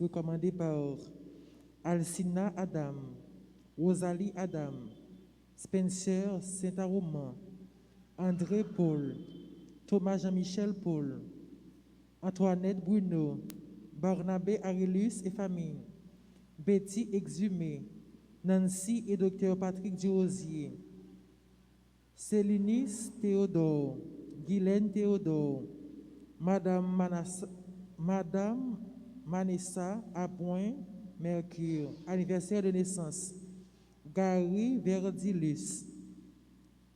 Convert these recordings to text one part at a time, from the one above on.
recommandés par Alcina Adam, Rosalie Adam, Spencer Saint-Aroman, André Paul, Thomas Jean-Michel Paul, Antoinette Bruno, Barnabé Arilus et famille, Betty Exhumé, Nancy et Dr Patrick Durosier, Célinis Théodore, Guylaine Théodore, Madame Manessa Appoint Mercure, anniversaire de naissance, Gary Verdilus,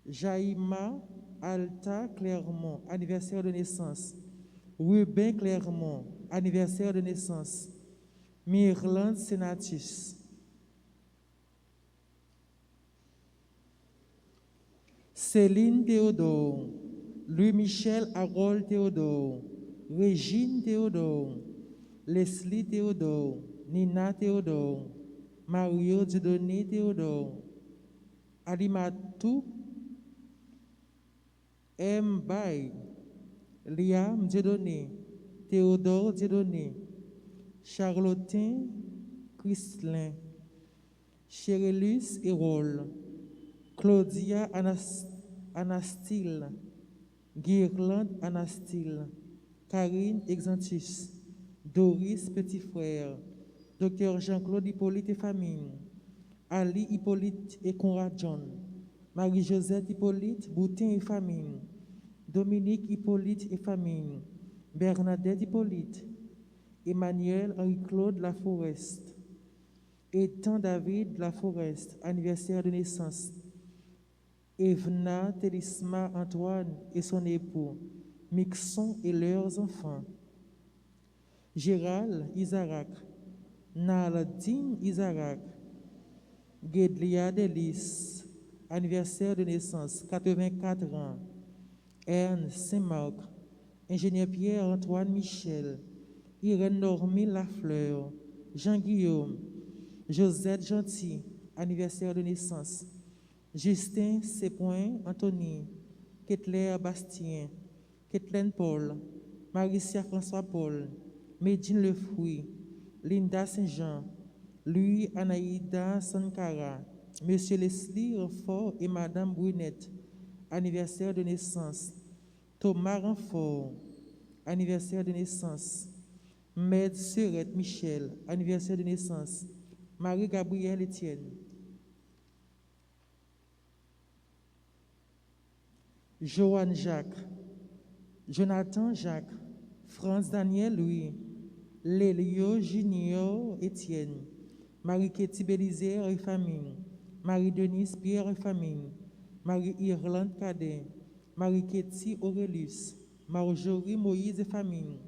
Jaïma Alta Clermont, anniversaire de naissance, Ruben Clermont, anniversaire de naissance, Myrland Senatus, Céline Théodore, Louis-Michel Harold Théodore, Régine Théodore, Leslie Théodore, Nina Théodore, Mario Dieudonné Théodore, Alimatou Mbaye, Liam Dieudonné, Théodore Dieudonné, Charlotin Christlin, Chérélus Hérol, Claudia Anastyle, Guirlande Anastyle, Karine Exantus, Doris Petit Frère, Dr Jean-Claude Hippolyte et famille, Ali Hippolyte et Conrad John, Marie-Josette Hippolyte, Boutin et famille, Dominique Hippolyte et famille, Bernadette Hippolyte, Emmanuel Henri-Claude Laforest, Ethan David Laforest, anniversaire de naissance, Evna Télisma Antoine et son époux, Mixon et leurs enfants, Gérald Isaac, Naldine Isaac, Gedlia Delis, anniversaire de naissance, 84 ans, Ernst Saint-Marc, ingénieur Pierre-Antoine Michel, Irène Normie Lafleur, Jean-Guillaume, Josette Gentil, anniversaire de naissance, Justin Sepoin Anthony, Ketler Bastien, Kathleen Paul, Maricia François Paul, Médine Le Fruit, Linda Saint-Jean, Louis Anaïda Sankara, Monsieur Leslie Renfort et Madame Brunette, anniversaire de naissance, Thomas Renfort, anniversaire de naissance, Med Serette Michel, anniversaire de naissance, Marie-Gabrielle Etienne, Joanne Jacques, Jonathan Jacques, France Daniel Louis, Lélio Junior Etienne, Marie-Kéty Bélisaire et famille, Marie-Denise Pierre et famille, Marie-Irlande Cadet, Marie-Kéty Aurelius, Marjorie Moïse et famille,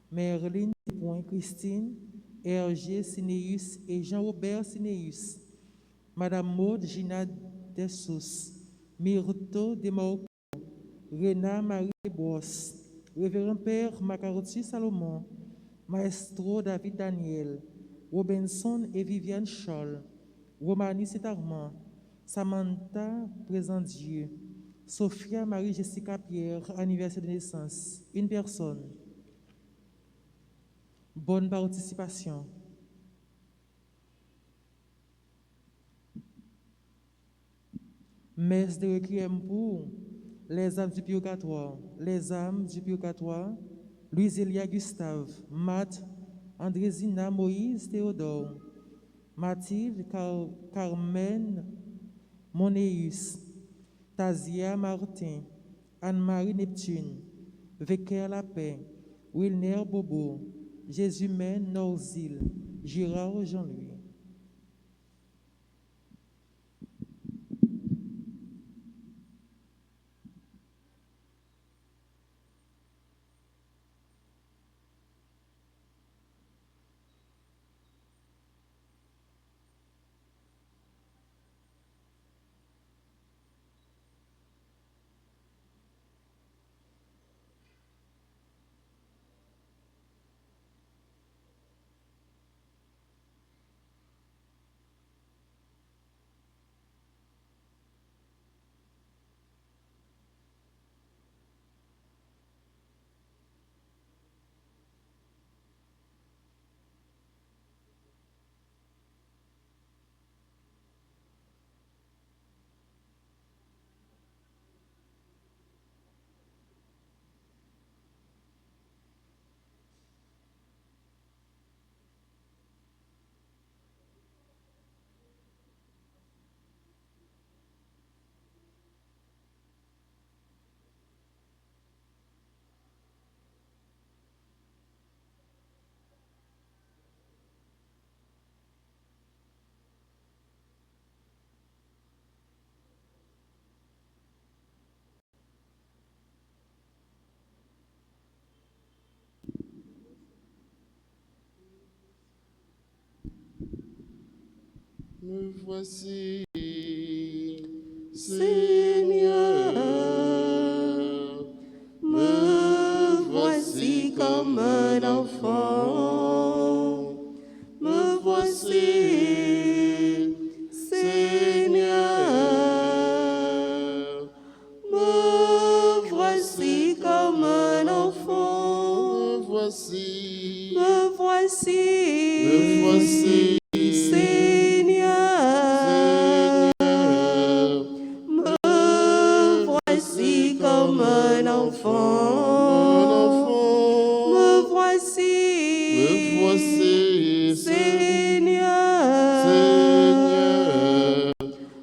Merline Point Christine, Hergé Sinéus et Jean-Robert Sinéus, Madame Maud Gina Dessous, Myrto Desmorco, Réna Marie Bros, Révérend Père Macarotti Salomon, Maestro David Daniel, Robinson et Viviane Scholl, Romani Saint-Armand, Samantha Présent Dieu, Sophia Marie-Jessica Pierre, anniversaire de naissance, une personne. Bonne participation. Messe de requiem pour les âmes du purgatoire, les âmes du purgatoire, Louise Elia Gustave, Matt, Andrésina Moïse Théodore, Mathilde Carmen Monéus, Tazia Martin, Anne-Marie Neptune, Vecker La Paix, Wilner Bobo, Jésus-Men Norzil, Girard Jean-Louis. Me voici, Seigneur, me voici comme un enfant. Me voici, Seigneur, me voici comme un enfant. me voici, Me voici, me voici, Seigneur, Seigneur, me voici comme un enfant. Me voici, Seigneur,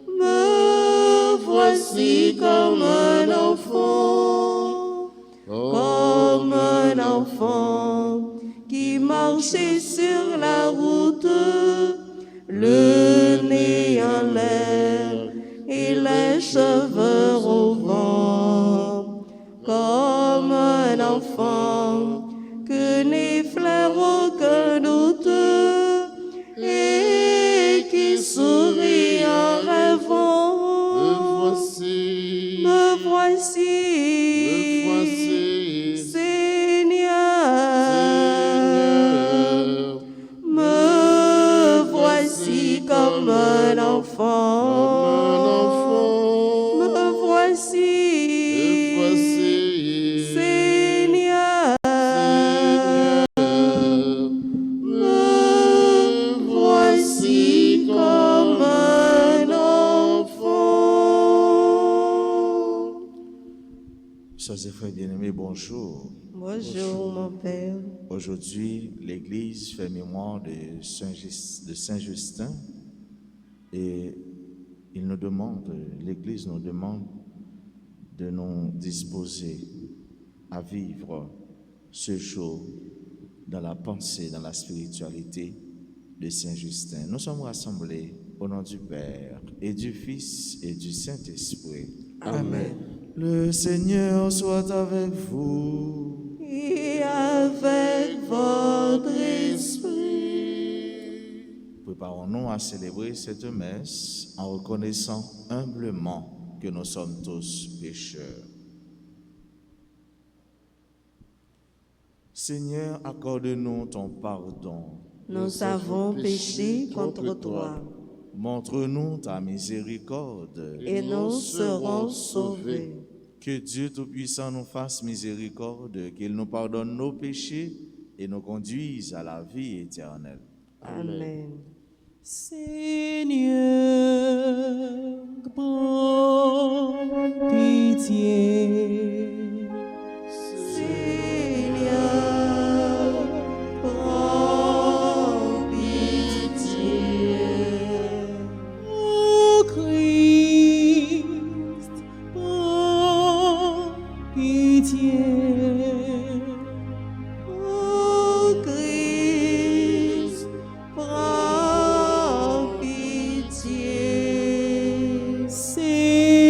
me voici comme un enfant. Comme un enfant qui marchait sur la route, le nez en l'air et les cheveux au vent. Comme un enfant que n'effleure aucun doute et qui sourit en rêvant. Me voici, Seigneur, me voici comme un enfant. Me voici, Seigneur, me voici comme un enfant. Chers et frères bien-aimés, bonjour. Bonjour, mon Père. Aujourd'hui, l'Église fait mémoire de Saint-Justin et l'Église nous demande de nous disposer à vivre ce jour dans la pensée, dans la spiritualité de Saint-Justin. Nous sommes rassemblés au nom du Père et du Fils et du Saint-Esprit. Amen. Le Seigneur soit avec vous. Et avec votre esprit. Préparons-nous à célébrer cette messe en reconnaissant humblement que nous sommes tous pécheurs. Seigneur, accorde-nous ton pardon. Nous avons péché contre toi Montre-nous ta miséricorde. et nous serons sauvés. Que Dieu Tout-Puissant nous fasse miséricorde, qu'il nous pardonne nos péchés et nous conduise à la vie éternelle. Amen. Seigneur, prends pitié. Seigneur, prends pitié. Ô Christ, prends pitié. Ô Christ, prends pitié.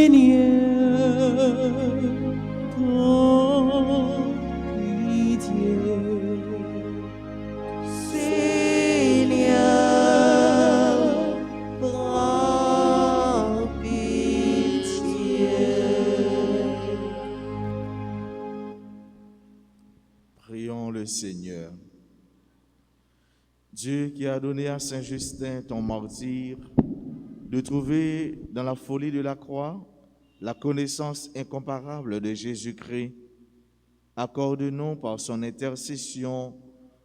Seigneur, prends pitié. Seigneur, prends pitié. Prions le Seigneur. Dieu qui a donné à Saint Justin, ton martyr, de trouver dans la folie de la croix la connaissance incomparable de Jésus-Christ, accorde-nous par son intercession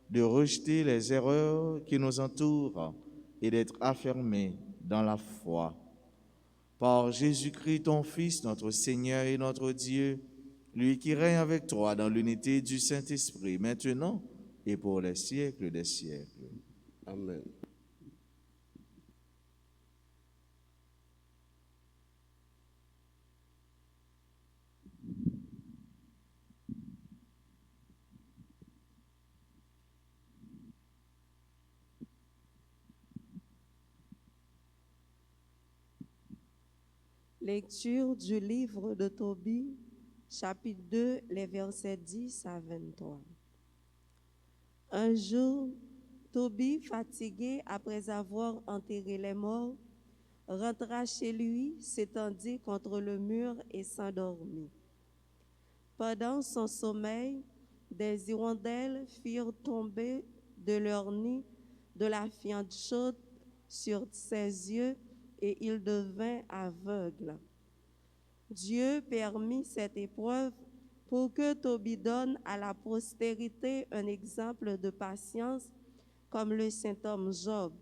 de rejeter les erreurs qui nous entourent et d'être affermés dans la foi. Par Jésus-Christ, ton Fils, notre Seigneur et notre Dieu, lui qui règne avec toi dans l'unité du Saint-Esprit, maintenant et pour les siècles des siècles. Amen. Lecture du livre de Tobie, chapitre 2, les versets 10 à 23. Un jour, Tobie, fatigué après avoir enterré les morts, rentra chez lui, s'étendit contre le mur et s'endormit. Pendant son sommeil, des hirondelles firent tomber de leur nid de la fiente chaude sur ses yeux et il devint aveugle. Dieu permit cette épreuve pour que Tobie donne à la postérité un exemple de patience comme le saint homme Job.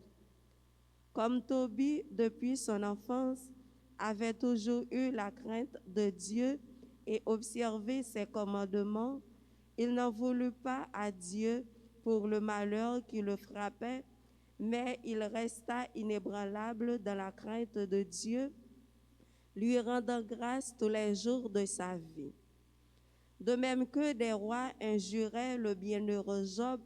Comme Tobie, depuis son enfance, avait toujours eu la crainte de Dieu et observé ses commandements, il n'en voulut pas à Dieu pour le malheur qui le frappait, mais il resta inébranlable dans la crainte de Dieu, lui rendant grâce tous les jours de sa vie. De même que des rois injuraient le bienheureux Job,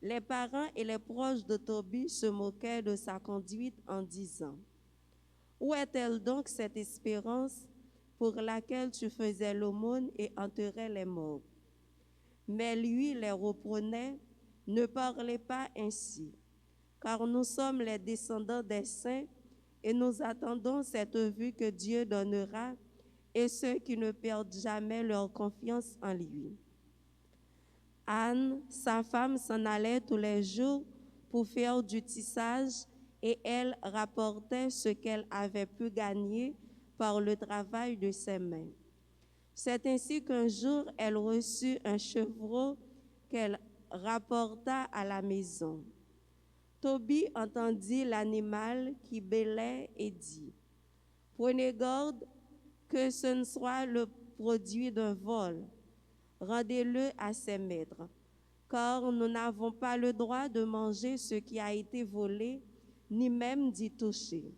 les parents et les proches de Tobie se moquaient de sa conduite en disant: « Où est-elle donc cette espérance pour laquelle tu faisais l'aumône et enterrais les morts ?» Mais lui les reprenait: « Ne parlez pas ainsi, car nous sommes les descendants des saints et nous attendons cette vue que Dieu donnera et ceux qui ne perdent jamais leur confiance en lui. » Anne, sa femme, s'en allait tous les jours pour faire du tissage et elle rapportait ce qu'elle avait pu gagner par le travail de ses mains. C'est ainsi qu'un jour, elle reçut un chevreau qu'elle rapporta à la maison. Tobie entendit l'animal qui bêlait et dit: « Prenez garde que ce ne soit le produit d'un vol. Rendez-le à ses maîtres, car nous n'avons pas le droit de manger ce qui a été volé, ni même d'y toucher. »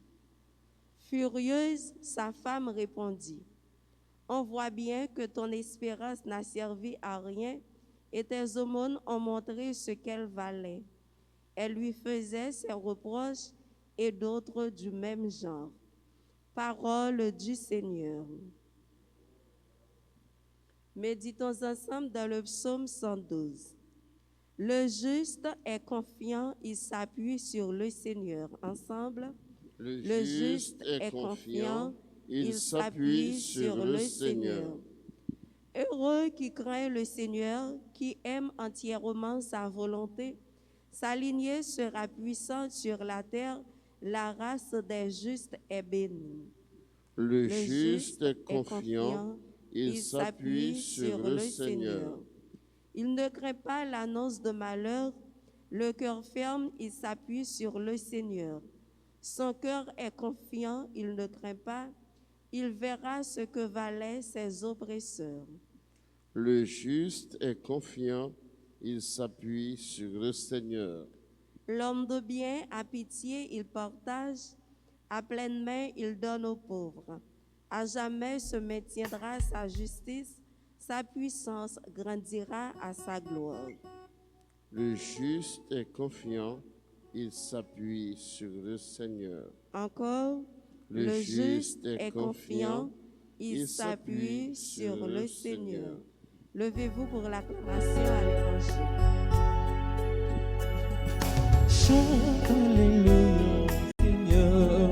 Furieuse, sa femme répondit: « On voit bien que ton espérance n'a servi à rien et tes aumônes ont montré ce qu'elle valait. » Elle lui faisait ses reproches et d'autres du même genre. Parole du Seigneur. Méditons ensemble dans le psaume 112. Le juste est confiant, il s'appuie sur le Seigneur. Ensemble. Le juste est confiant, il s'appuie sur le Seigneur. Heureux qui craint le Seigneur, qui aime entièrement sa volonté. Sa lignée sera puissante sur la terre, la race des justes est bénie. Le juste est confiant, il s'appuie sur le Seigneur. Il ne craint pas l'annonce de malheur, le cœur ferme, il s'appuie sur le Seigneur. Son cœur est confiant, il ne craint pas, il verra ce que valaient ses oppresseurs. Le juste est confiant, il s'appuie sur le Seigneur. L'homme de bien a pitié, il partage, à pleine main, il donne aux pauvres. À jamais se maintiendra sa justice, sa puissance grandira à sa gloire. Le juste est confiant, il s'appuie sur le Seigneur. Encore, le juste est confiant, il s'appuie sur le Seigneur. Levez-vous pour l'acclamation à l'Évangile. Chante Alléluia, Seigneur.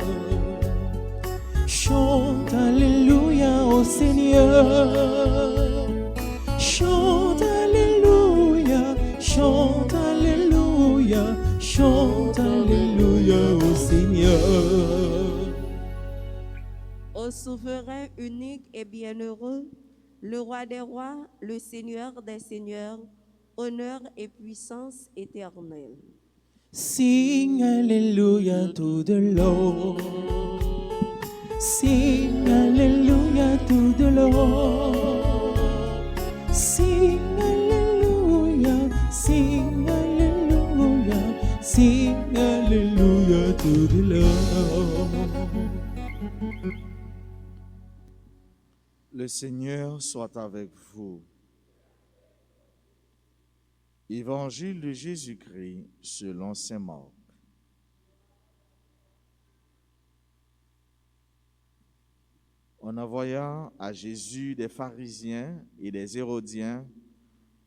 Chante Alléluia au Seigneur. Chante Alléluia, chante Alléluia, chante Alléluia au Seigneur. Au souverain unique et bienheureux, le roi des rois, le Seigneur des seigneurs, honneur et puissance éternelle. Sing Alléluia tout de l'eau. Sing Alléluia tout de l'eau. Sing Alléluia, sing Alléluia, sing Alléluia tout de l'eau. Le Seigneur soit avec vous. Évangile de Jésus-Christ selon saint Marc. On envoya à Jésus des pharisiens et des hérodiens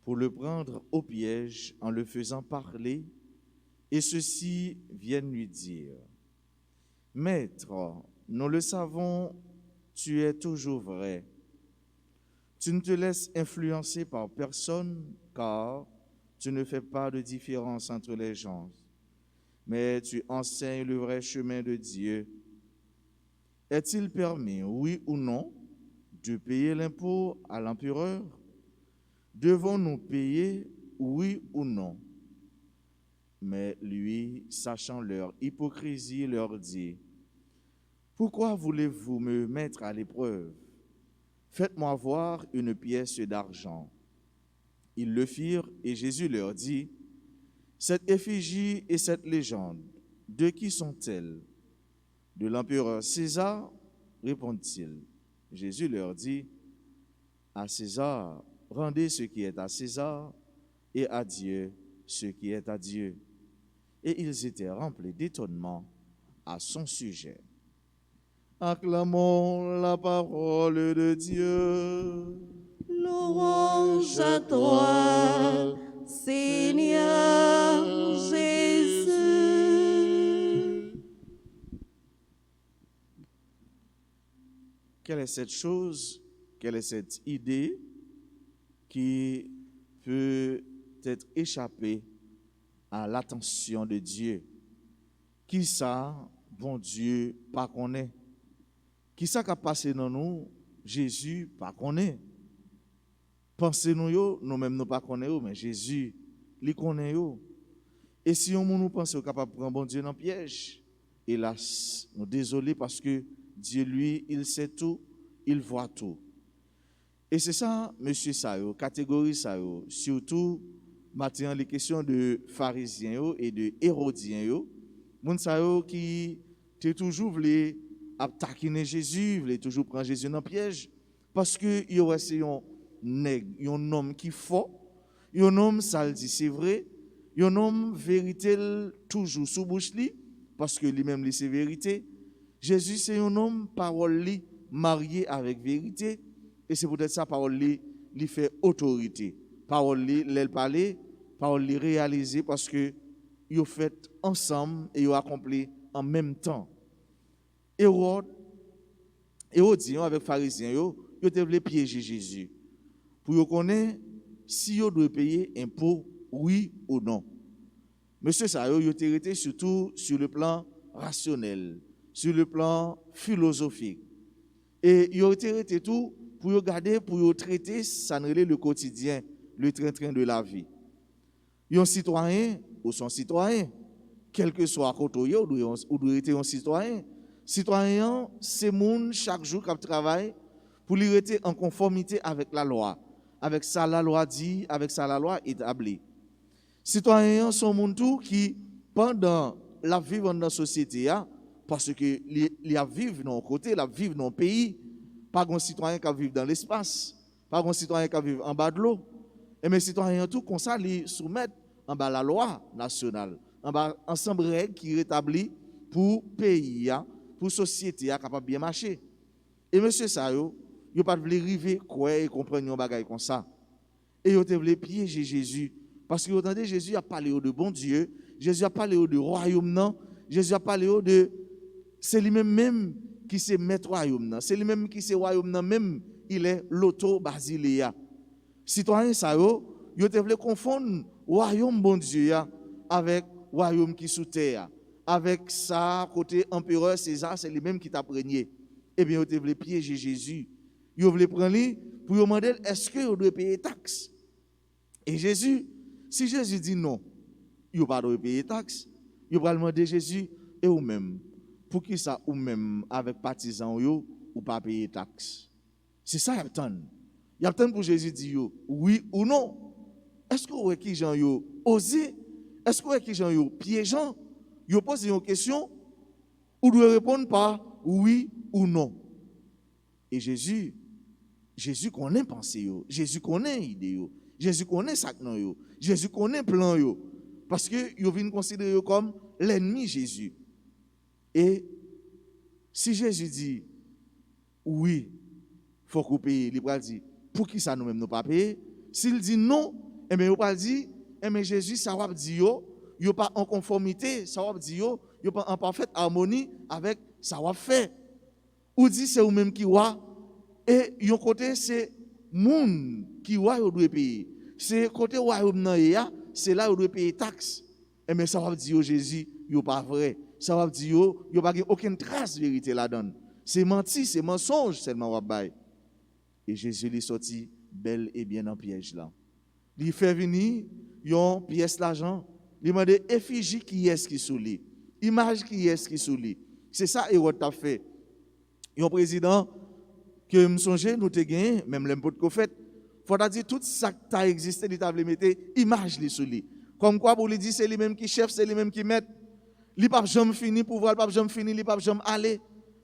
pour le prendre au piège en le faisant parler Et ceux-ci viennent lui dire, Maître, nous le savons, tu es toujours vrai. Tu ne te laisses influencer par personne, car tu ne fais pas de différence entre les gens, mais tu enseignes le vrai chemin de Dieu. Est-il permis, oui ou non, de payer l'impôt à l'empereur? Devons-nous payer, oui ou non? Mais lui, sachant leur hypocrisie, leur dit, pourquoi voulez-vous me mettre à l'épreuve? Faites-moi voir une pièce d'argent. Ils le firent et Jésus leur dit, cette effigie et cette légende, de qui sont-elles? De l'empereur César, répondit-il. Jésus leur dit, à César, rendez ce qui est à César et à Dieu ce qui est à Dieu. Et ils étaient remplis d'étonnement à son sujet. Acclamons la parole de Dieu. Louange à toi, Seigneur Jésus. Quelle est cette chose, quelle est cette idée qui peut être échappée à l'attention de Dieu? Qui ça, bon Dieu, pas connaît? Qui ça qui a passé dans nous, Jésus, pas connaît? Pensez-nous, nous-mêmes, nous pas connaissons, mais Jésus, il connaît. Et si on nous pense capable de prendre bon Dieu dans le piège, hélas, nous désolés parce que Dieu, lui, il sait tout, il voit tout. Et c'est ça, monsieur Sayo, catégorie Sayo, surtout, maintenant, les questions de pharisiens et de hérodiens, moun Sayo qui te toujours voulu taquiner Jésus, voulait toujours prendre Jésus dans le piège, parce que il y aurait un nègre, un homme qui fort, un homme, ça le dit, c'est vrai, un homme vérité toujours sous bouche li, parce que lui-même, c'est vérité. Jésus, c'est un homme, parole li, marié avec vérité, et c'est peut-être ça, parole li fait autorité. Parole li, l'elle parler, parole li réalisée, parce que ils ont fait ensemble et ils ont accompli en même temps. Hérodien avec pharisiens, ils ont voulu piéger Jésus. Pour connaître si ils doivent payer impôt, oui ou non. Monsieur ça, ils ont été surtout sur le plan rationnel, sur le plan philosophique. Et ils ont été tout pour regarder, pour traiter, ça le quotidien, le train-train de la vie. Ils sont citoyens ou sont citoyens, quel que soit côté ou doit être un citoyen. Citoyen, c'est monde chaque jour qui travaille pour lui être en conformité avec la loi, avec ça la loi dit, avec ça la loi établit. Citoyens sont monde tout qui pendant la vivre dans la société parce que les vivent dans côté, la vivent dans le pays, pas un citoyen qui vit dans l'espace, pas un citoyen qui vit en bas de l'eau. Et mes citoyens tout comme ça les soumettent en bas la loi nationale, en bas ensemble règles qui rétablit pour pays, pour société capable bien marcher. Et monsieur ça yo pas voulu river quoi et comprendre un bagage comme ça. Et yo te voulu piéger Jésus parce que entendez Jésus a parlé de bon Dieu, Jésus a parlé de royaume non, Jésus a parlé de c'est lui-même qui c'est maître royaume non, c'est lui-même qui c'est royaume non même, il est l'auto basiléa. Citoyen ça yo te voulu confondre royaume bon Dieu avec royaume qui sous terre. Avec ça, côté empereur César, c'est lui-même qui t'a prégné. Eh bien, vous voulez piéger Jésus. Vous voulez prendre lui pour lui demander est-ce que vous devez payer taxe? Et Jésus, si Jésus dit non, vous ne devez pas payer taxe. Vous allez demander Jésus et vous-même. Pour qui ça, vous-même, avec partisans, vous ne pas payer taxe? C'est ça, il y a tant pour Jésus dire oui ou non. Est-ce que vous avez qui gens osé? Est-ce que vous avez qui gens piégeant? Vous posez une question, ou doit répondre par oui ou non. Et Jésus connaît pensée, Jésus connaît idée, Jésus connaît sac non, Jésus connaît plan, parce que vous venez considérer comme l'ennemi Jésus. Et si Jésus dit oui, il faut qu'on paye, il va dire pour qui ça nous-mêmes nous pas payer. S'il dit non, eh bien il va dire, eh bien Jésus ça va dire yo pas en conformité, ça va dire yo pas en parfaite harmonie avec ça va fait. Ou dit c'est ou même qui wa et yon côté c'est moun qui wa yo doit payer. C'est côté royaume nan ya, c'est là où doit payer taxe. Et mais ça va dire Jésus, yo pas vrai. Ça va dire yo pas aucune trace vérité là-dedans. C'est menti, c'est mensonge seulement wa bay. Et Jésus lui sorti bel et bien en piège là. Il fait venir yon pièce l'argent. Il m'a demandé effigie qui est-ce qui sous lui. Image qui est-ce qui sous lui. C'est ça Hérode t'a fait. Yon président que me songe nous te gagné même l'importe qu'on fait. Faut dire tout ça qui a existé, il t'a mettre image li sous lui. Comme quoi pour lui dire c'est lui même qui chef, c'est lui même qui maître. Li pas jamais fini pouvoir, pas jamais fini, li pas jamais aller.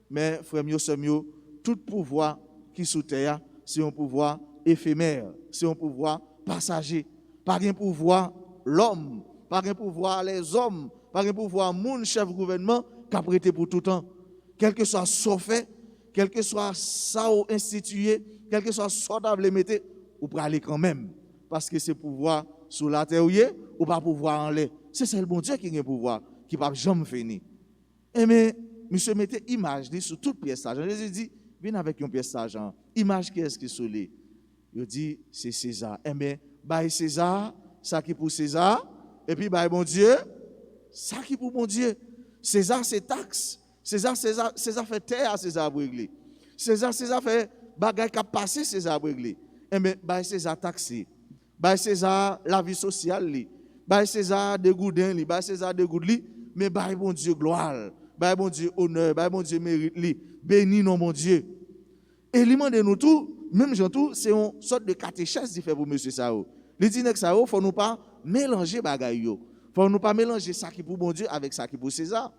Mais frère mieux c'est mieux tout pouvoir qui sous terre, c'est un pouvoir éphémère, c'est un pouvoir passager. Pas un pouvoir l'homme, pas un pouvoir les hommes, pas un pouvoir moun chef gouvernement qui a prêté pour tout temps. Quel que soit ce fait, quel que soit ça ou institué, quel que soit ça d'able mettre, ou pour aller quand même. Parce que c'est pouvoir sous la terre ou pas pouvoir en l'air. C'est le bon Dieu qui a le pouvoir, qui ne va jamais finir. Et mais, monsieur mettez image sur toute pièce d'argent. Jésus dit, viens avec une pièce d'argent. Image qui est-ce qui est sous lui? Il dit, c'est César. Et mais, bah César, ça qui pour César. Et puis, bah mon Dieu, ça qui pour mon Dieu. César, c'est taxe. César fait terre à César pour régler. César fait bagay qui a passé César pour régler. Et mais, bah César taxé. Bah César la vie sociale li. Bah César de goudin li. Bah César de goud li. Mais bah bon Dieu gloire. Bah bon Dieu honneur. Bah bon Dieu mérite li. Béni non mon Dieu. Et lui demande nous tout, même Jean tout, c'est une sorte de catéchèse qui fait pour monsieur Sao. Il dit que ça, faut nous pas mélanger bagay yo. Faut nous pas mélanger ça qui pour bon Dieu avec ça qui pour César.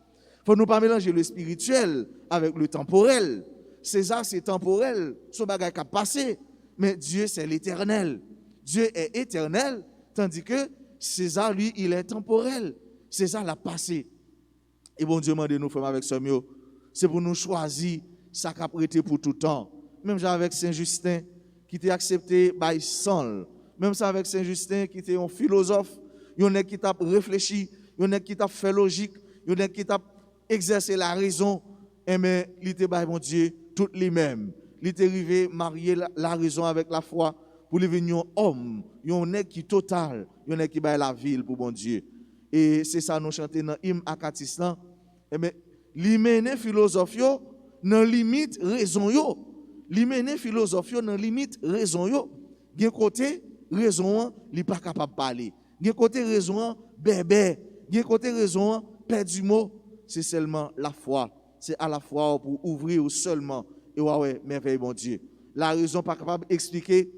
Faut nous pas mélanger le spirituel avec le temporel. César c'est temporel, son bagay qui a passé, mais Dieu c'est l'éternel. Dieu est éternel, tandis que César lui il est temporel. César l'a passé. Et bon Dieu demande nous frères avec ce mieux, c'est pour nous choisir ça qu'a prêté pour tout temps. Même ça avec Saint-Justin qui t'a accepté by Saul. Même ça avec Saint-Justin qui était un philosophe, il y en a qui t'a réfléchi, il y en a qui t'a fait logique, il y en a qui t'a exercé la raison. Et mais il était by mon Dieu tout lui-même. Il était arrivé marier la raison avec la foi pour devenir un homme, il y en a qui total, il y en a qui by la ville pour mon Dieu. Et c'est ça nous chanter dans hymne Akatis là. Et mais li mène philosophe yo nan limite raison yo. Li mène philosophe yo nan limite raison yo. Gen côté raison li pas capable parler. Gen côté raison bébé, gen côté raison perdu mot, c'est seulement la foi. C'est à la fois pour ouvrir seulement et ouais merveille mon Dieu. La raison pas capable d'expliquer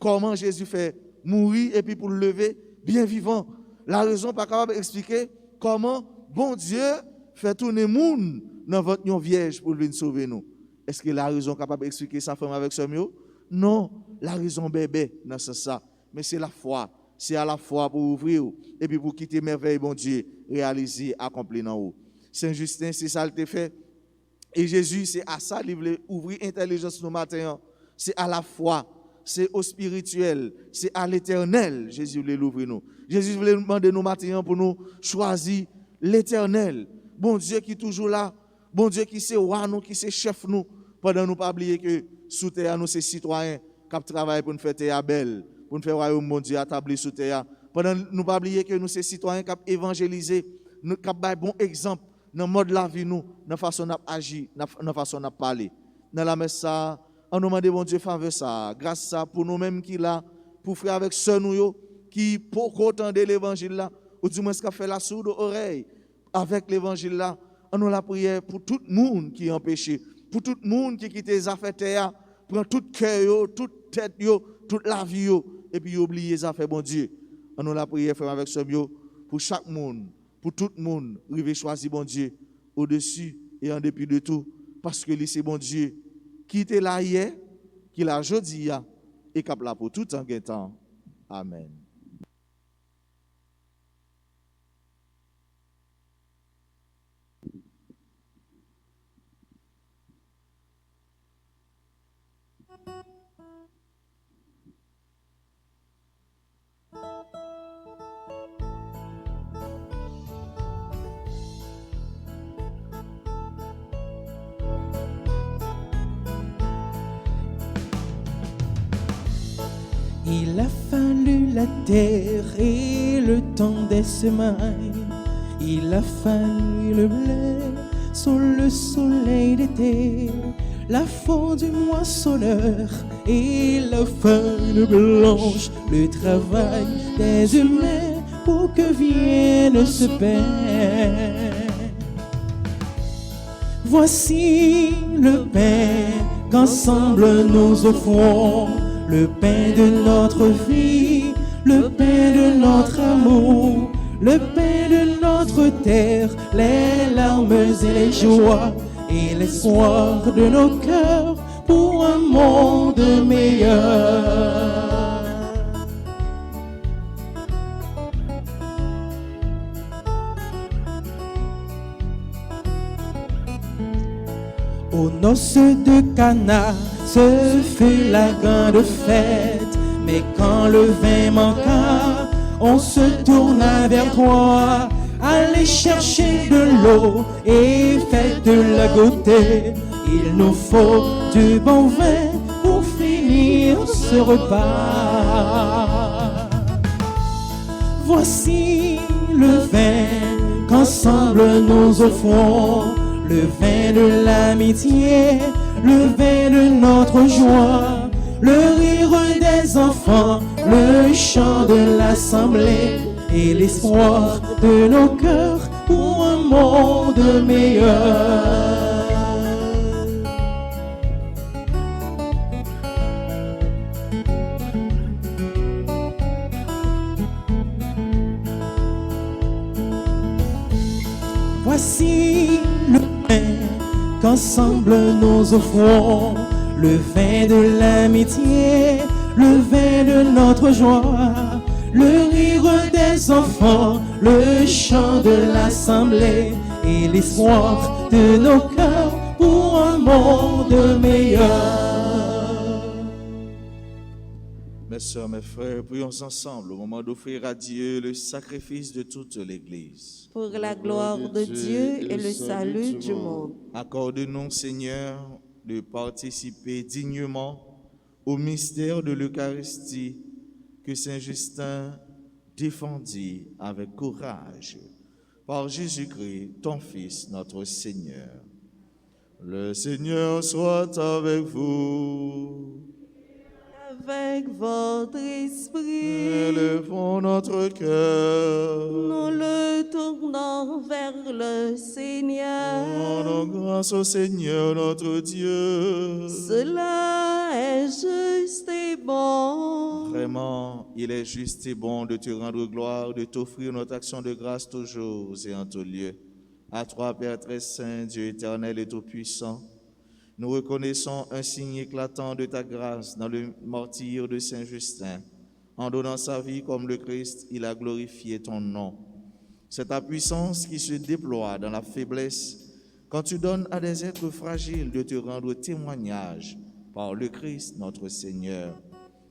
comment Jésus fait mourir et puis pour le lever bien vivant. La raison pas capable d'expliquer comment bon Dieu fait tourner moun dans votre vierge pour venir sauver nous. Est-ce que la raison capable d'expliquer sa femme avec ce mieux? Non, la raison bébé non c'est ça, mais c'est la foi. C'est à la foi pour ouvrir et puis pour quitter merveille bon Dieu, réaliser, accomplir dans haut. Saint-Justin c'est ça le fait. Et Jésus c'est à ça il voulait ouvrir intelligence nous matin. C'est à la foi. C'est au spirituel, c'est à l'éternel. Jésus voulait l'ouvrir nous. Jésus voulait nous demander nous matin pour nous choisir l'éternel. Bon Dieu qui est toujours là. Bon Dieu qui c'est roi nous, qui c'est chef nous. Pendant nous pas oublier que sous terre nous c'est citoyens qui travaillent pour nous faire terre belle, pour nous faire royaume bon Dieu établi sous terre. Pendant nous pas oublier que nous c'est citoyens qui évangéliser, nous qui bailler bon exemple dans mode la vie nous, dans façon d'agir, dans façon de parler. Dans la messe ça on nous demande bon Dieu faveur ça, grâce ça pour nous-mêmes qui là, pour frère avec sœur nous qui pour entendre l'évangile là, ou du moins qui fait la sourde oreille avec l'évangile là, on nous la prière pour tout le monde qui est empêché, pour tout le monde qui quitte les affaires terre, prend tout cœur, toute tête toute la vie et puis oublier les affaires bon Dieu. On nous la prière frère avec sœur pour chaque monde, pour tout le monde, river choisir bon Dieu au-dessus et en dépit de tout parce que c'est bon Dieu qui était là hier, qui l'a aujourd'hui et qui est là pour tout en temps. Amen. Il a fallu la terre et le temps des semailles. Il a fallu le blé sous le soleil d'été, la faute du moissonneur et la feuille blanche, le travail des humains pour que vienne ce pain. Voici le pain qu'ensemble nous offrons, le pain de notre vie, le pain de notre amour, le pain de notre terre, les larmes et les joies et l'espoir de nos cœurs pour un monde meilleur. Aux noces de Cana, ce fut la grande fête, mais quand le vin manqua, on se tourna vers toi. Allez chercher de l'eau et faites-la goûter. Il nous faut du bon vin pour finir ce repas. Voici le vin qu'ensemble nous offrons, le vin de l'amitié, le vin de notre joie, le rire des enfants, le chant de l'assemblée et l'espoir de nos cœurs pour un monde meilleur. Voici le vin qu'ensemble nous offrons, le vin de l'amitié, le vin de notre joie, le rire des enfants, le chant de l'assemblée et l'espoir de nos cœurs pour un monde meilleur. Mes sœurs, mes frères, prions ensemble au moment d'offrir à Dieu le sacrifice de toute l'Église. Pour la gloire de Dieu et le salut du monde. Accorde-nous, Seigneur, de participer dignement au mystère de l'Eucharistie que Saint Justin défendit avec courage par Jésus-Christ, ton Fils, notre Seigneur. Le Seigneur soit avec vous. Avec votre esprit, Élevons notre cœur. nous le tournons vers le Seigneur. Rendons grâce au Seigneur notre Dieu. Cela est juste et bon. Vraiment, il est juste et bon de te rendre gloire, de t'offrir notre action de grâce toujours et en tout lieu. À toi, Père très saint, Dieu éternel et tout-puissant, nous reconnaissons un signe éclatant de ta grâce dans le martyre de Saint Justin. En donnant sa vie comme le Christ, il a glorifié ton nom. C'est ta puissance qui se déploie dans la faiblesse quand tu donnes à des êtres fragiles de te rendre témoignage par le Christ notre Seigneur.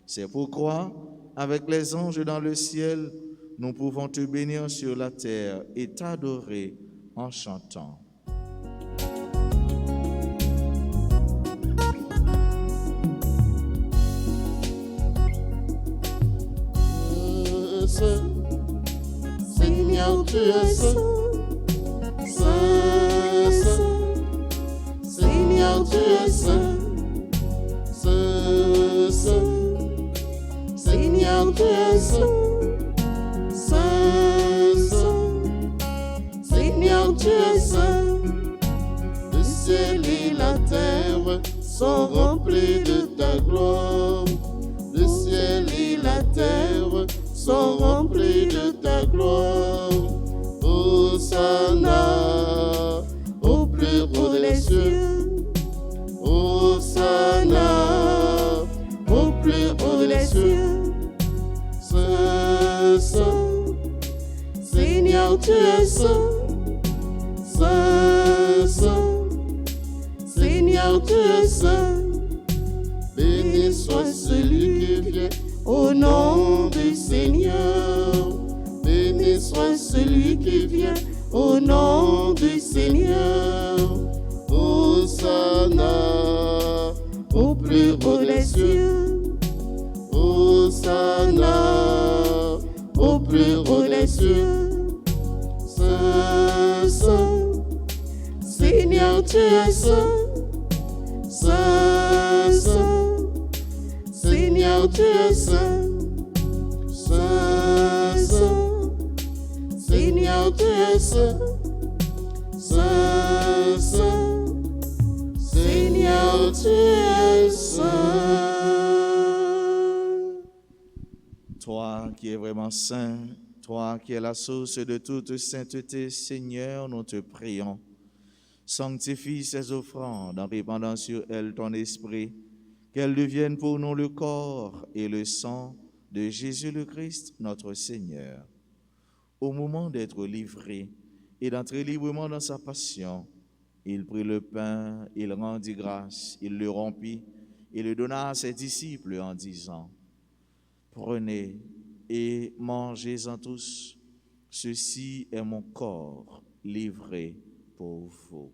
C'est pourquoi, avec les anges dans le ciel, nous pouvons te bénir sur la terre et t'adorer en chantant. Seigneur, tu es saint, saint, saint. Seigneur, tu es saint, saint, saint. Seigneur, tu es saint, saint, saint. Seigneur, tu es saint. Le ciel et la terre sont remplis de ta gloire. Le ciel et la terre sont remplis de ta gloire. Hosanna au plus haut des cieux. Hosanna au plus haut des cieux. Saint, saint, Seigneur, tu es saint. Saint, saint, Seigneur, tu es saint. Béni soit celui qui vient au nom du Seigneur. Béni soit celui qui vient au nom du Seigneur. Hosanna au plus haut des cieux. Hosanna tu es saint, saint, saint. Seigneur, tu es saint, saint, saint. Seigneur, tu es saint, saint, saint. Seigneur, tu es saint. Toi qui es vraiment saint, toi qui es la source de toute sainteté, Seigneur, nous te prions. Sanctifie ces offrandes en répandant sur elles ton esprit, qu'elles deviennent pour nous le corps et le sang de Jésus le Christ, notre Seigneur. Au moment d'être livré et d'entrer librement dans sa passion, il prit le pain, il rendit grâce, il le rompit et le donna à ses disciples en disant: Prenez et mangez-en tous, ceci est mon corps livré pour vous.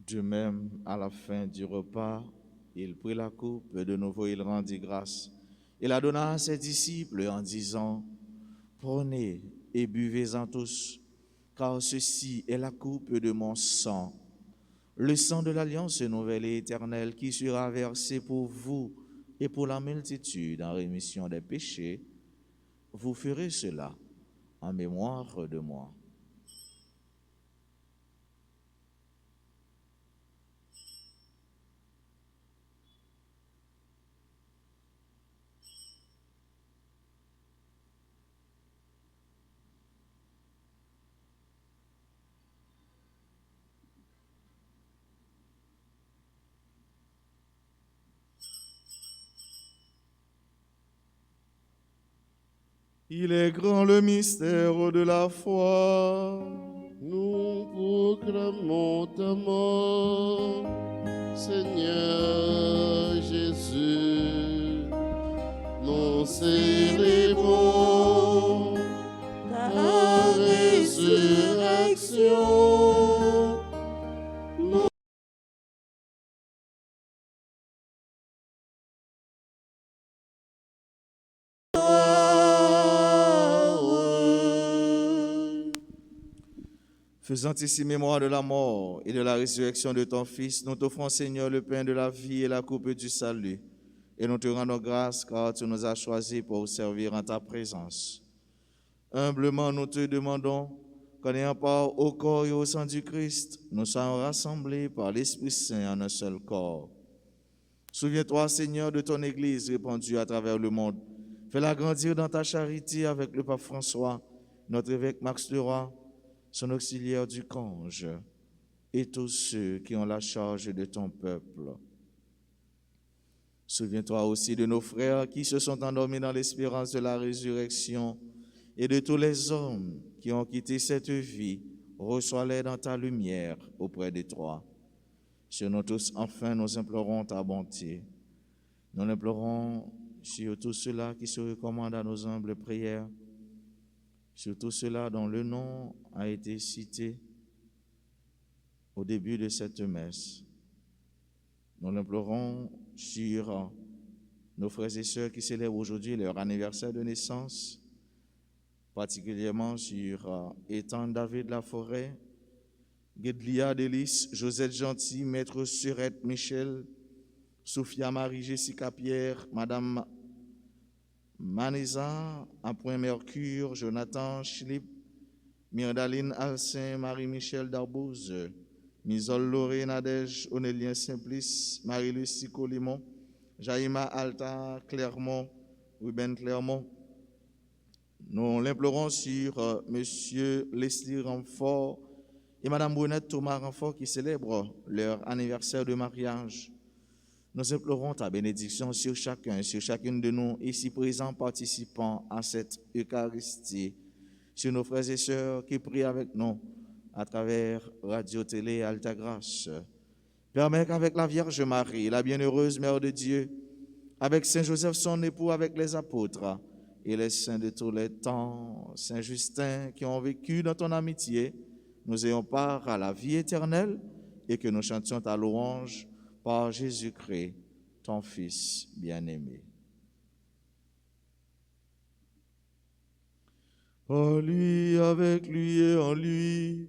De même, à la fin du repas, il prit la coupe, de nouveau il rendit grâce. Il la donna à ses disciples en disant: Prenez et buvez-en tous, car ceci est la coupe de mon sang, le sang de l'alliance nouvelle et éternelle qui sera versé pour vous et pour la multitude en rémission des péchés. Vous ferez cela en mémoire de moi. Il est grand le mystère de la foi. Nous proclamons ta mort, Seigneur Jésus. Nous célébrons ta résurrection. Faisant ici mémoire de la mort et de la résurrection de ton Fils, nous t'offrons, Seigneur, le pain de la vie et la coupe du salut. Et nous te rendons grâce car tu nous as choisis pour servir en ta présence. Humblement, nous te demandons qu'en ayant part au corps et au sang du Christ, nous soyons rassemblés par l'Esprit Saint en un seul corps. Souviens-toi, Seigneur, de ton Église répandue à travers le monde. Fais-la grandir dans ta charité avec le pape François, notre évêque Max Leroy, son auxiliaire du Conge, et tous ceux qui ont la charge de ton peuple. Souviens-toi aussi de nos frères qui se sont endormis dans l'espérance de la résurrection et de tous les hommes qui ont quitté cette vie. Reçois-les dans ta lumière auprès de toi. Sur nous tous, enfin, nous implorons ta bonté. Nous implorons sur tous ceux-là qui se recommandent à nos humbles prières, sur tout cela dont le nom a été cité au début de cette messe. Nous l'implorons sur nos frères et sœurs qui célèbrent aujourd'hui leur anniversaire de naissance, particulièrement sur Étan David Laforêt, Guédlia Délice, Josette Gentil, Maître Surette Michel, Sophia Marie Jessica Pierre, Madame Manisa, Appoint Mercure, Jonathan Schlip, Myrdaline Alcin, Marie-Michel Darbouze, Misol Loré Nadège, Onélien Simplice, Marie-Lucie Colimon, Jaïma Alta Clermont, Ruben Clermont. Nous l'implorons sur Monsieur Leslie Ramfort et Madame Brunette Thomas Ramfort qui célèbrent leur anniversaire de mariage. Nous implorons ta bénédiction sur chacun, sur chacune de nous ici présents participant à cette Eucharistie, sur nos frères et sœurs qui prient avec nous à travers Radio Télé Alta Grâce. Permets qu'avec la Vierge Marie, la bienheureuse Mère de Dieu, avec Saint Joseph son époux, avec les apôtres et les saints de tous les temps, Saint Justin, qui ont vécu dans ton amitié, nous ayons part à la vie éternelle et que nous chantions ta louange par Jésus-Christ, ton Fils bien-aimé. En lui, avec lui et en lui,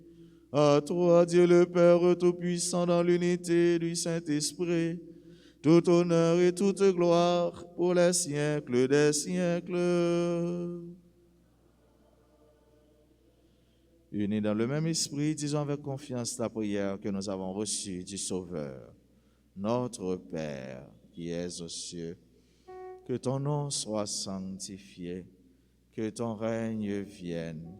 à toi, Dieu le Père Tout-Puissant, dans l'unité du Saint-Esprit, tout honneur et toute gloire pour les siècles des siècles. Unis dans le même esprit, disons avec confiance la prière que nous avons reçue du Sauveur. Notre Père, qui es aux cieux, que ton nom soit sanctifié, que ton règne vienne,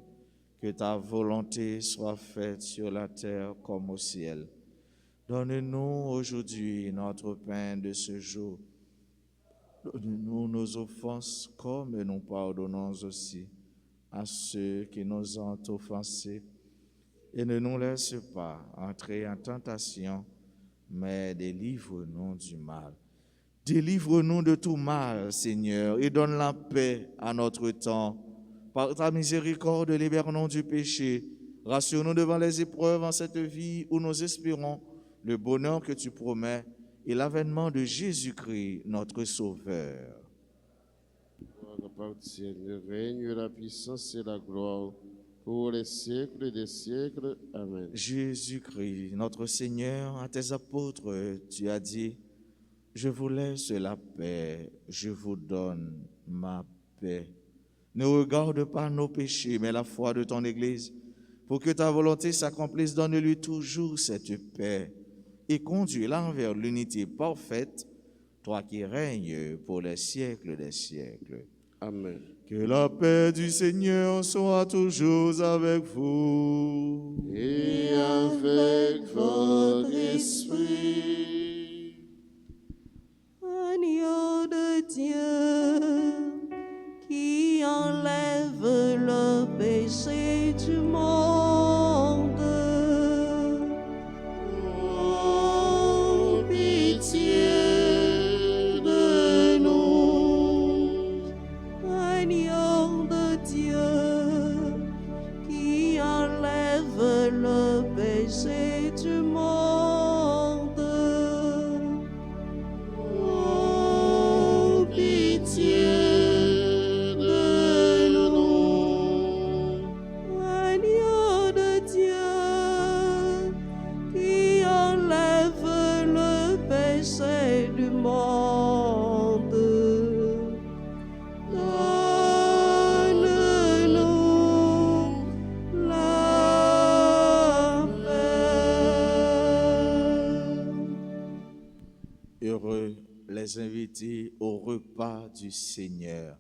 que ta volonté soit faite sur la terre comme au ciel. Donne-nous aujourd'hui notre pain de ce jour. Donne-nous nos offenses comme nous pardonnons aussi à ceux qui nous ont offensés. Et ne nous laisse pas entrer en tentation, mais délivre-nous du mal. Délivre-nous de tout mal, Seigneur, et donne la paix à notre temps. Par ta miséricorde, libère-nous du péché. Rassure-nous devant les épreuves en cette vie où nous espérons le bonheur que tu promets et l'avènement de Jésus-Christ, notre Sauveur. Appartient le règne, la puissance et la gloire pour les siècles des siècles. Amen. Jésus-Christ, notre Seigneur, à tes apôtres, tu as dit: je vous laisse la paix, je vous donne ma paix. Ne regarde pas nos péchés, mais la foi de ton Église. Pour que ta volonté s'accomplisse, donne-lui toujours cette paix et conduis-la vers l'unité parfaite, toi qui règnes pour les siècles des siècles. Amen. Que la paix du Seigneur soit toujours avec vous. Et avec votre esprit. Agneau de Dieu, qui enlève le péché du monde. Oh, pitié de nous. Agneau de Dieu, qui enlève le péché du monde. Oh, pitié de nous. Agneau de Dieu, qui enlève le péché du monde. Donne-nous la paix. Heureux les invités au repas du Seigneur.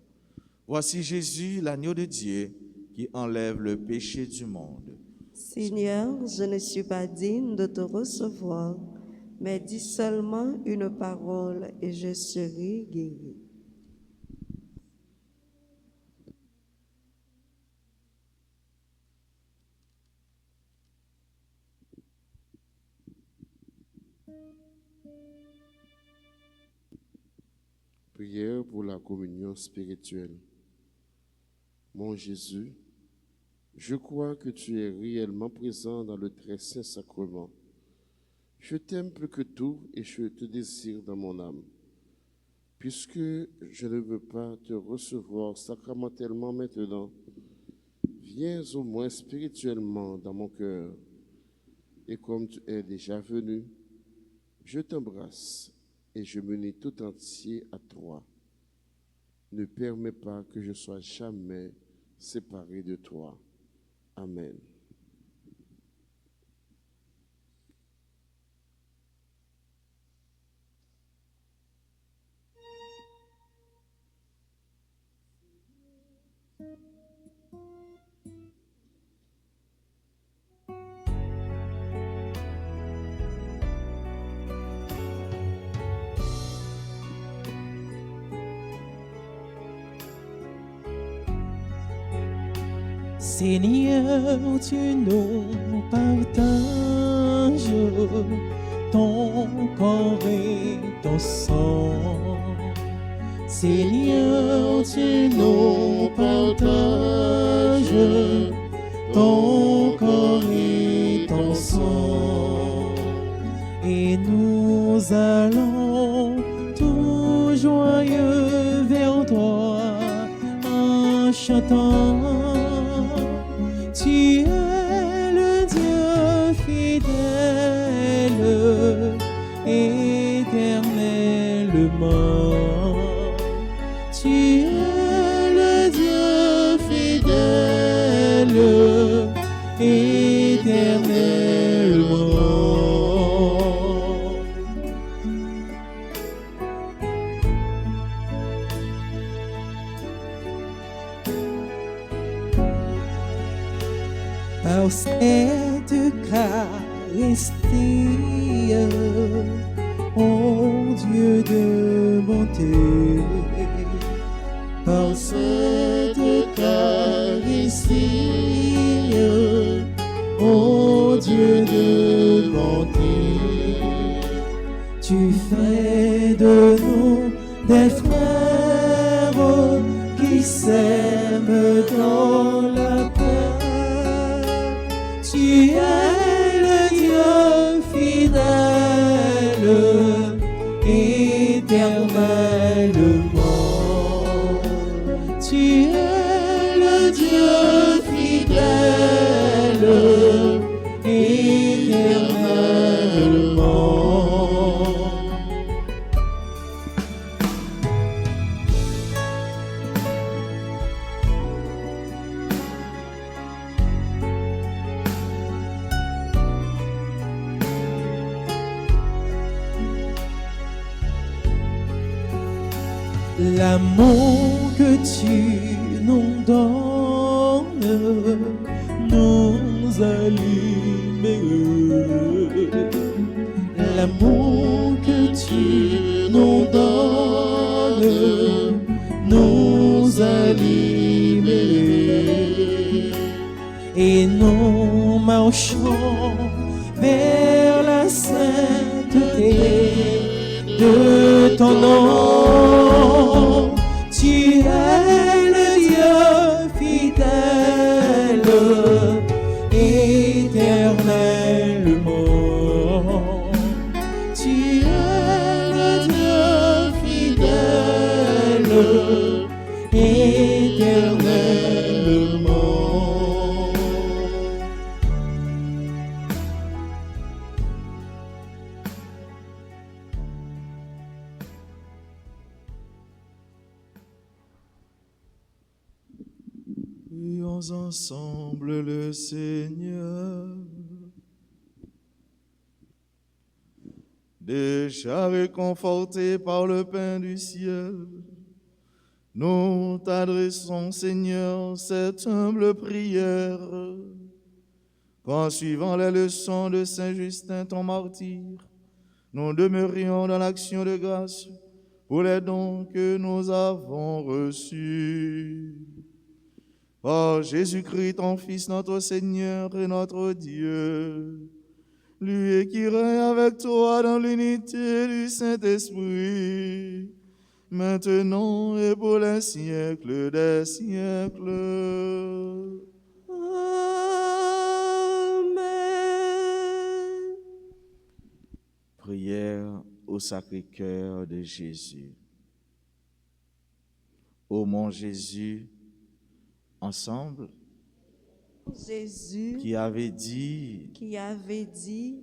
Voici Jésus, l'agneau de Dieu, qui enlève le péché du monde. Seigneur, je ne suis pas digne de te recevoir, mais dis seulement une parole et je serai guéri. Prière pour la communion spirituelle. Mon Jésus, je crois que tu es réellement présent dans le très saint sacrement. Je t'aime plus que tout et je te désire dans mon âme. Puisque je ne veux pas te recevoir sacramentellement maintenant, viens au moins spirituellement dans mon cœur. Et comme tu es déjà venu, je t'embrasse et je me lie tout entier à toi. Ne permets pas que je sois jamais séparé de toi. Amen. Seigneur, tu nous partages ton corps et ton sang. Seigneur, tu nous partages ton corps et ton sang, et nous allons tout joyeux vers toi en chantant. Tu es le Dieu fidèle, éternellement. Tu es le Dieu fidèle, éternellement. Par cette Eucharistie, ô Dieu de bonté, par cette Eucharistie, ô Dieu de bonté, tu fais de nous des frères qui s'aiment dans la paix. Tu es le Dieu fidèle, éternellement. Tu es le Dieu fidèle, éternellement. L'amour que tu nous donnes nous a libérés. L'amour que tu nous donnes nous a libérés. Et nous marchons vers la sainteté de ton nom. Tu es le Dieu fidèle, éternellement. Tu es le Dieu fidèle, éternellement. Prions ensemble le Seigneur. Déjà réconfortés par le pain du ciel, nous t'adressons, Seigneur, cette humble prière, qu'en suivant les leçons de Saint Justin, ton martyr, nous demeurions dans l'action de grâce pour les dons que nous avons reçus. Par Jésus-Christ, ton Fils, notre Seigneur et notre Dieu, lui qui règne avec toi dans l'unité du Saint-Esprit, maintenant et pour les siècles des siècles. Amen. Prière au Sacré-Cœur de Jésus. Ô mon Jésus, ensemble, Jésus qui avait dit,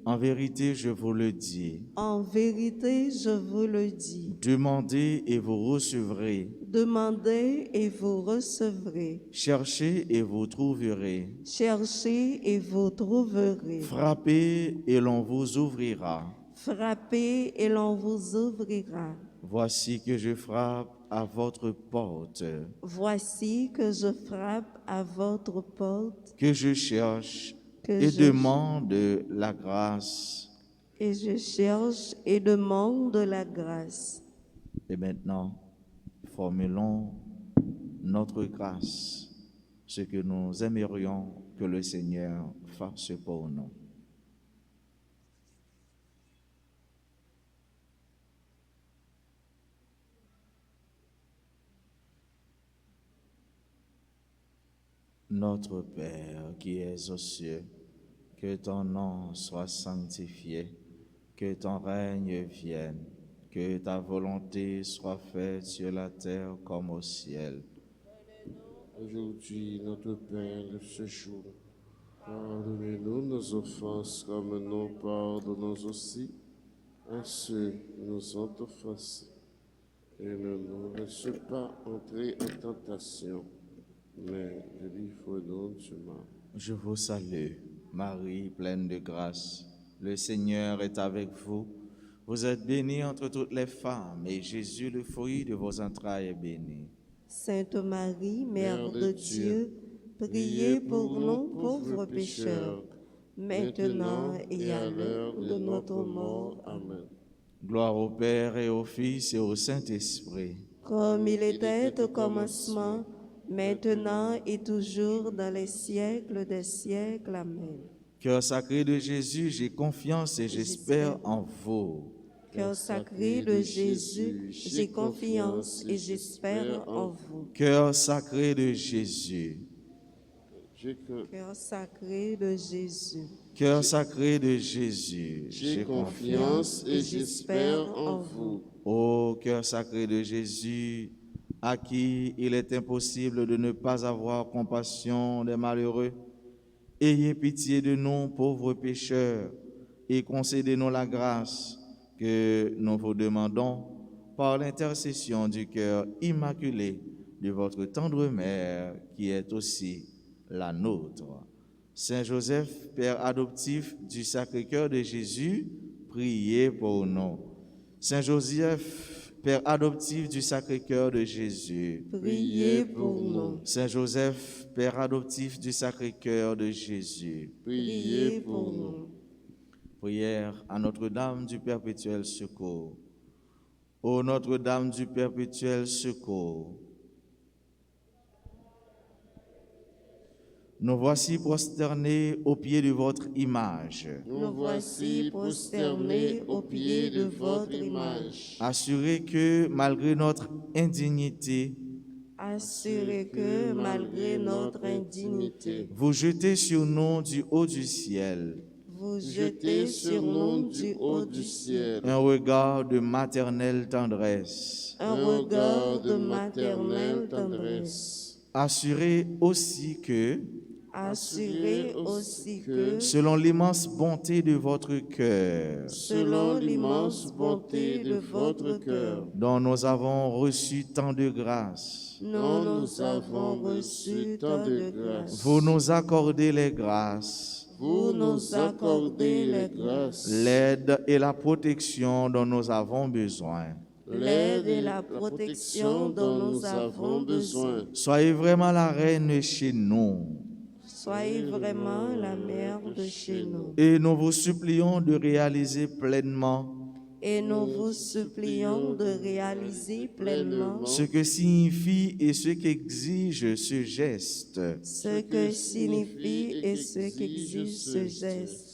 en vérité je vous le dis, en vérité, je vous le dis, demandez et vous recevrez, demandez et vous recevrez, cherchez et vous trouverez, cherchez et vous trouverez, frappez et l'on vous ouvrira. frappez et l'on vous ouvrira. Voici que je frappe à votre porte, Voici que je frappe à votre porte, que je cherche que et je- demande la grâce. et je cherche et demande la grâce. Et maintenant, formulons notre grâce, ce que nous aimerions que le Seigneur fasse pour nous. Notre Père qui es aux cieux, que ton nom soit sanctifié, que ton règne vienne, que ta volonté soit faite sur la terre comme au ciel. Aujourd'hui, notre pain de ce jour, pardonnez-nous nos offenses comme nous pardonnons aussi à ceux qui nous ont offensés. Et ne nous laisse pas entrer en tentation, mais délivre-nous du mal. Je vous salue, Marie, pleine de grâce. Le Seigneur est avec vous. Vous êtes bénie entre toutes les femmes, et Jésus, le fruit de vos entrailles, est béni. Sainte Marie, Mère de Dieu, priez pour nous pauvres pécheurs, maintenant et à l'heure de notre mort. Amen. Gloire au Père et au Fils et au Saint-Esprit. Comme il était au commencement, maintenant et toujours dans les siècles des siècles. Amen. Cœur sacré de Jésus, j'ai confiance et j'espère en vous. Cœur sacré de Jésus, j'ai confiance et j'espère en vous. Cœur sacré de Jésus. Cœur sacré de Jésus, Cœur sacré de Jésus, J'ai confiance et j'espère en vous. Ô cœur sacré de Jésus, à qui il est impossible de ne pas avoir compassion des malheureux, ayez pitié de nous, pauvres pécheurs, et concédez-nous la grâce que nous vous demandons par l'intercession du cœur immaculé de votre tendre mère, qui est aussi la nôtre. Saint Joseph, Père adoptif du Sacré-Cœur de Jésus, priez pour nous. Saint Joseph, Père adoptif du Sacré-Cœur de Jésus, priez pour nous. Saint Joseph, Père adoptif du Sacré-Cœur de Jésus, Priez pour nous. prière à Notre-Dame du Perpétuel Secours. Ô Notre-Dame du Perpétuel Secours, nous voici prosternés aux pieds de votre image. Nous voici prosternés aux pieds de votre image. Assurés que, malgré notre indignité, Assurez que, malgré notre indignité, vous jetez sur nous du haut du ciel vous jetez sur nous du haut du ciel un regard de maternelle tendresse. un regard de maternelle tendresse. Assurés aussi que, Assurez aussi que, selon l'immense bonté de votre cœur, selon l'immense bonté de votre cœur, dont nous avons reçu tant de grâces, nous avons reçu tant de grâces. vous nous accordez les grâces, Vous nous accordez les grâces, l'aide et la protection dont nous avons besoin. l'aide et la protection dont nous avons besoin. Soyez vraiment la reine chez nous. Soyez vraiment la mère de chez nous. Et nous vous supplions de réaliser pleinement Et nous vous supplions de réaliser pleinement ce que signifie et ce qu'exige ce geste ce que signifie et ce qu'exige ce geste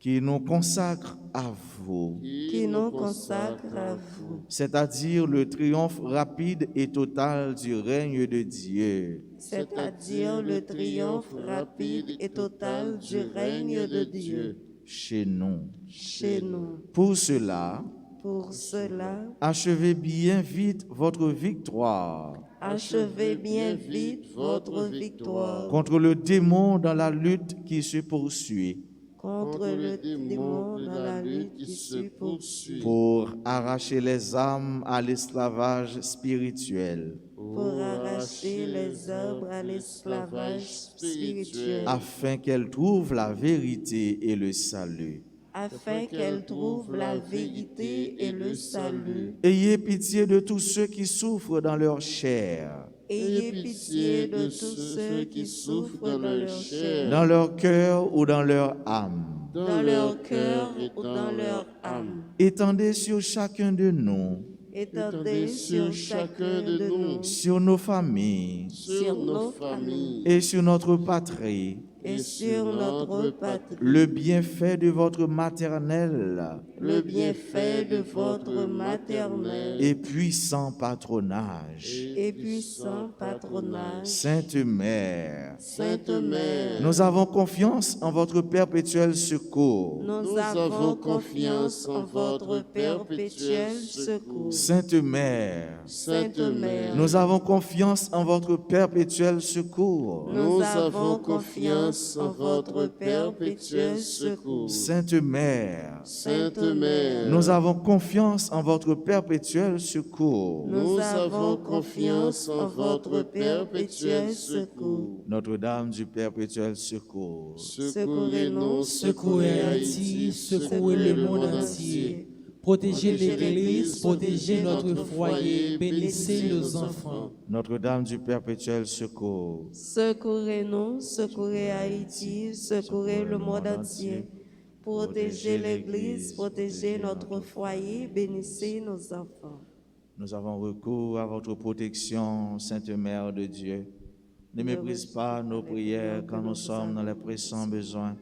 qui nous consacre à vous, qui nous consacre à vous, c'est-à-dire le triomphe rapide et total du règne de Dieu. c'est-à-dire le triomphe rapide et total du règne de Dieu Chez nous. chez nous. Pour cela, Pour cela, achevez bien vite votre victoire achevez bien vite votre victoire contre le démon dans la lutte qui se poursuit, contre le démon dans la lutte qui se poursuit, pour arracher les âmes à l'esclavage spirituel, pour arracher les âmes à l'esclavage spirituel, afin qu'elles trouvent la vérité et le salut. afin qu'elles trouvent la vérité et le salut. Ayez pitié de tous ceux qui souffrent dans leur chair, Ayez pitié de tous ceux qui souffrent dans leur chair, dans leur cœur ou dans leur âme. dans leur cœur ou dans leur âme. Étendez sur chacun de nous, Étendez sur chacun de nous, sur nos familles sur nos familles et sur notre patrie, et sur notre patrie, le bienfait de votre maternel le bienfait de votre maternel et puissant patronage. et puissant patronage. Sainte Mère, Sainte Mère, nous avons confiance en votre perpétuel secours. nous avons confiance en votre perpétuel secours. Sainte Mère, Sainte Mère, nous avons confiance en votre perpétuel secours. nous avons confiance en votre perpétuel secours. Sainte Mère, Sainte Mère, nous avons confiance en votre perpétuel secours. nous avons confiance en votre perpétuel secours. Notre-Dame du perpétuel secours, Secourez-nous, Secourez Haïti, secourez le monde entier. Protégez l'Église, protégez notre foyer, bénissez nos enfants. Notre-Dame du perpétuel secours, Secourez-nous, secourez Haïti, secourez le monde entier. Protégez l'Église, protégez notre foyer, bénissez nos enfants. nous avons recours à votre protection, Sainte Mère de Dieu. Ne méprise pas nos prières quand nous sommes dans les pressants besoins,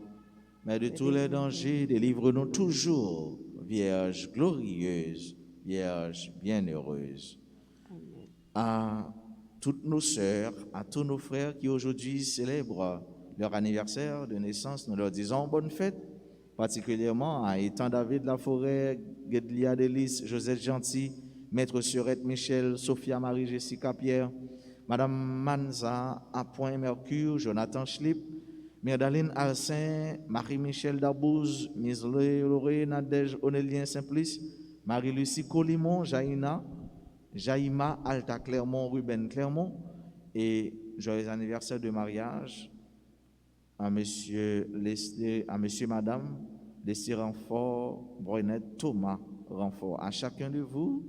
mais de tous les dangers, délivre-nous toujours, Vierge glorieuse, Vierge bienheureuse. À toutes nos sœurs, à tous nos frères qui aujourd'hui célèbrent leur anniversaire de naissance, nous leur disons bonne fête, particulièrement à Étang David Laforêt, Guedlia Delis, Josette Gentil, Maître Surette Michel, Sophia Marie Jessica Pierre, Madame Manza, Appoint Mercure, Jonathan Schlip, Mirdaline Arsin, Marie-Michel Dabouze, Miss Loré Nadège Onélien Simplice, Marie-Lucie Colimon, Jaïma Alta Clermont, Ruben Clermont, et joyeux anniversaire de mariage à Monsieur Leslie, à Monsieur Madame Leslie Renfort, Brunette Thomas Renfort. À chacun de vous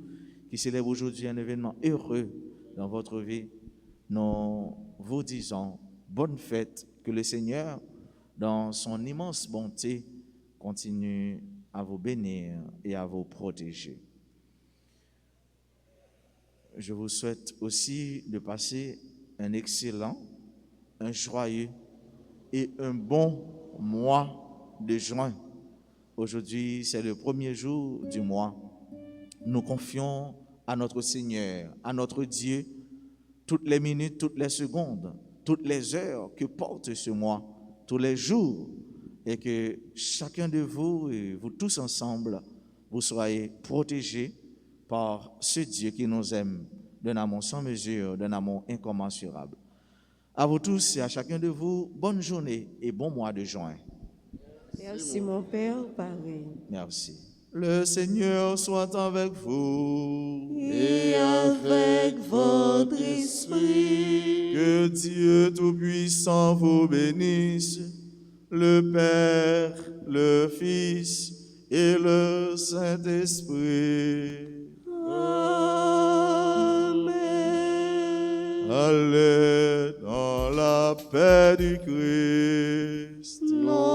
qui célèbre aujourd'hui un événement heureux dans votre vie, nous vous disons bonne fête, que le Seigneur, dans son immense bonté, continue à vous bénir et à vous protéger. Je vous souhaite aussi de passer un excellent, un joyeux et un bon mois de juin. Aujourd'hui, c'est le premier jour du mois. Nous confions à notre Seigneur, à notre Dieu, toutes les minutes, toutes les secondes, toutes les heures que porte ce mois, tous les jours, et que chacun de vous et vous tous ensemble, vous soyez protégés par ce Dieu qui nous aime d'un amour sans mesure, d'un amour incommensurable. À vous tous et à chacun de vous, bonne journée et bon mois de juin. Merci mon Père, pareil. Merci. Le Seigneur soit avec vous. Et avec votre esprit. Que Dieu Tout-Puissant vous bénisse, le Père, le Fils et le Saint-Esprit. Amen. Allez dans la paix du Christ. Notre